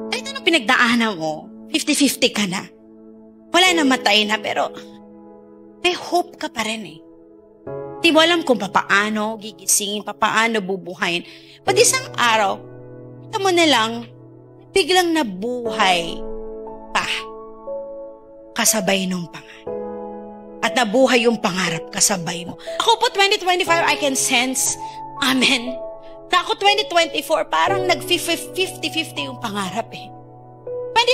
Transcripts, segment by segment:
kahit anong pinagdaanan mo, 50-50 ka na. Wala na, matay na, pero may hope ka pa rin eh. Di mo alam kung papaano gigisingin, papaano bubuhayin. Pag isang araw, kita mo na lang, biglang nabuhay pa kasabay nung pangarap. At nabuhay yung pangarap kasabay mo. Ako po 2025, I can sense, amen. Ako 2024, parang nag-50-50 yung pangarap eh.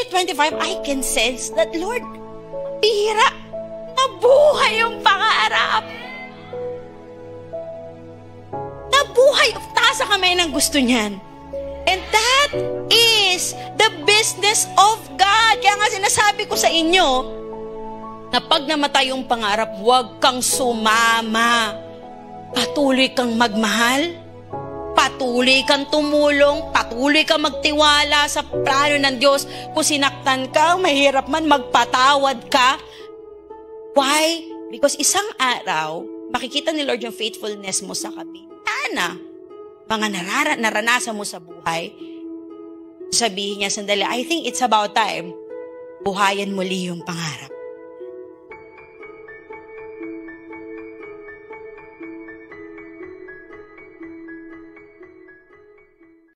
2025, I can sense that, Lord, bihira, nabuhay yung pangarap. Nabuhay, taas sa kamay ng gusto niyan. And that is the business of God. Kaya nga sinasabi ko sa inyo, na pag namatay yung pangarap, huwag kang sumama. Patuloy kang magmahal, patuloy kang tumulong, patuloy kang magtiwala sa plano ng Diyos. Kung sinaktan ka, mahirap man, magpatawad ka. Why? Because isang araw, makikita ni Lord yung faithfulness mo sa kabila mga naranasan mo sa buhay. Sabihin niya, sandali, I think it's about time buhayan muli yung pangarap.